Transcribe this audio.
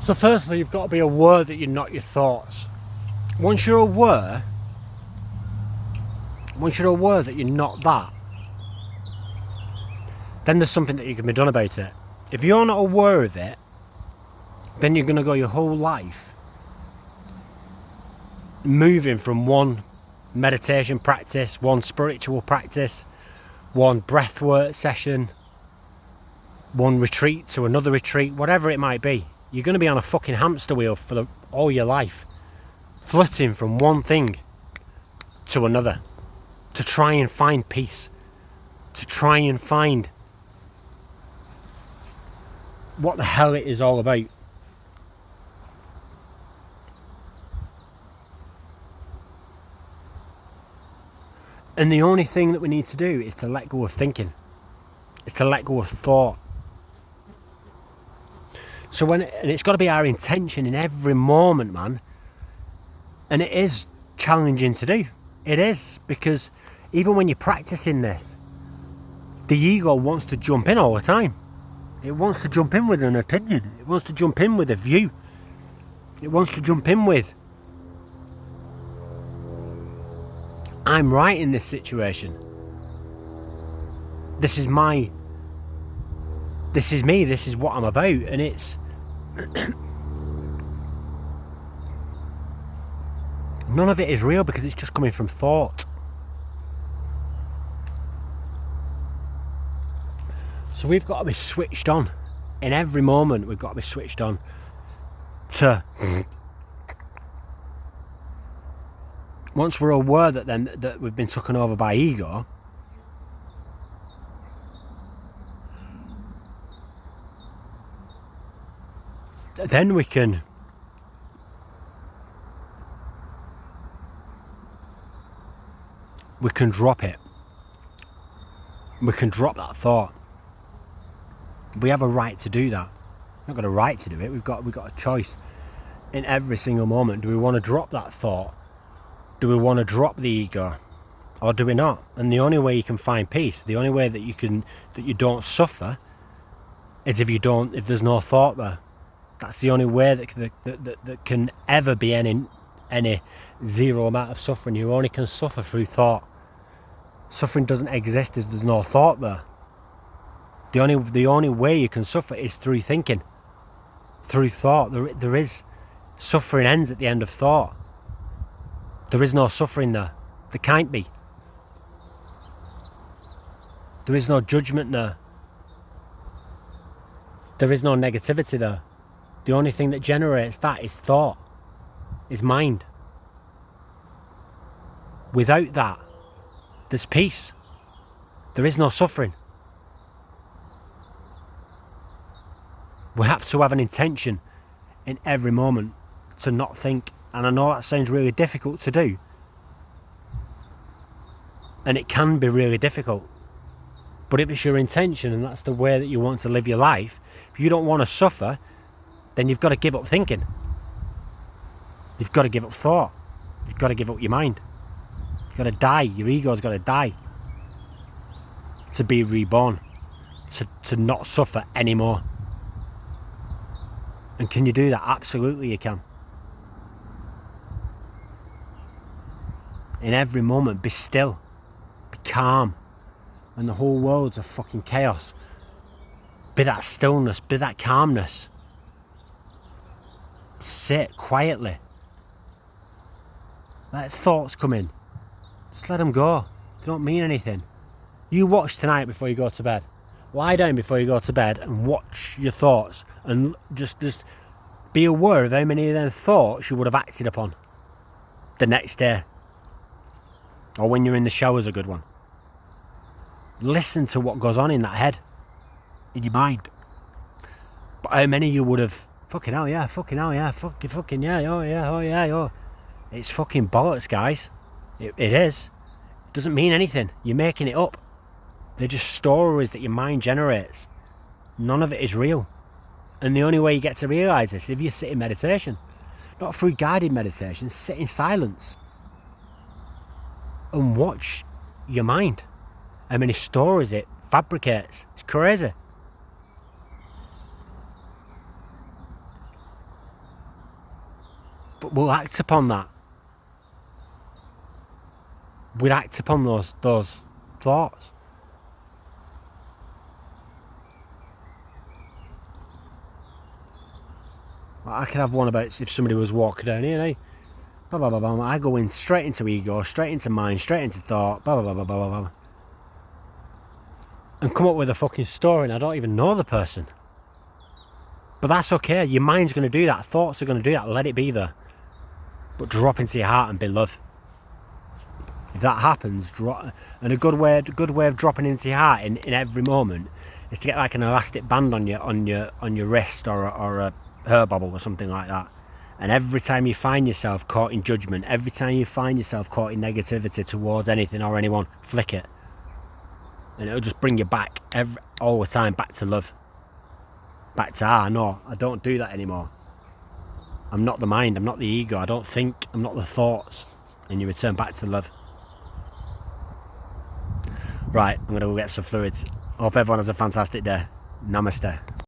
So firstly, you've got to be aware that you're not your thoughts. Once you're aware that you're not that, then there's something that you can be done about it. If you're not aware of it, then you're going to go your whole life moving from one meditation practice, one spiritual practice, one breathwork session, one retreat to another retreat, whatever it might be. You're going to be on a fucking hamster wheel for all your life, flitting from one thing to another, to try and find peace, to try and find what the hell it is all about. And the only thing that we need to do is to let go of thinking. It's to let go of thought. So and it's got to be our intention in every moment, man. And it is challenging to do. It is, because even when you're practicing this, the ego wants to jump in all the time. It wants to jump in with an opinion. It wants to jump in with a view. It wants to jump in with, I'm right in this situation. This is me, this is what I'm about. And it's none of it is real, because it's just coming from thought. So we've got to be switched on. In every moment we've got to be switched on to, once we're aware that we've been taken over by ego, then we can drop it. We can drop that thought. We have a right to do that. We've not got a right to do it. We've got a choice in every single moment. Do we want to drop that thought? Do we want to drop the ego, or do we not? And the only way you can find peace, the only way that you don't suffer, is if there's no thought there. That's the only way that can ever be any zero amount of suffering. You only can suffer through thought. Suffering doesn't exist if there's no thought there. The only way you can suffer is through thinking, through thought. There is suffering ends at the end of thought. There is no suffering there. There can't be. There is no judgment there. There is no negativity there. The only thing that generates that is thought, is mind. Without that, there's peace. There is no suffering. We have to have an intention in every moment to not think. And I know that sounds really difficult to do. And it can be really difficult. But if it's your intention and that's the way that you want to live your life, if you don't want to suffer, then you've got to give up thinking. You've got to give up thought. You've got to give up your mind. You've got to die. Your ego's got to die to be reborn, to not suffer anymore. And can you do that? Absolutely you can. In every moment, be still, be calm. When the whole world's a fucking chaos, be that stillness, be that calmness. Sit quietly. Let thoughts come in. Just let them go. They don't mean anything. You watch tonight before you go to bed. Lie down before you go to bed and watch your thoughts, and just be aware of how many of them thoughts you would have acted upon the next day. Or when you're in the shower's a good one. Listen to what goes on in that head, in your mind. But how many you would have, fucking hell yeah, fucking yeah, oh yeah, oh. It's fucking bollocks, guys. It is. It doesn't mean anything. You're making it up. They're just stories that your mind generates. None of it is real. And the only way you get to realise this is if you sit in meditation. Not through guided meditation, sit in silence. And watch your mind. How many stories it fabricates. It's crazy. But we'll act upon that. We'd act upon those thoughts. I could have one about if somebody was walking down here, eh? Blah, blah, blah, blah. I go in straight into ego, straight into mind, straight into thought, blah, blah, blah, blah, blah, blah. And come up with a fucking story and I don't even know the person. But that's okay. Your mind's going to do that. Thoughts are going to do that. Let it be there. But drop into your heart and be love. If that happens, and a good way of dropping into your heart in every moment is to get like an elastic band on your wrist or a hair bubble or something like that. And every time you find yourself caught in judgment, every time you find yourself caught in negativity towards anything or anyone, flick it. And it'll just bring you back all the time, back to love. Back to, no, I don't do that anymore. I'm not the mind, I'm not the ego, I don't think, I'm not the thoughts. And you return back to love. Right, I'm going to go get some fluids. Hope everyone has a fantastic day. Namaste.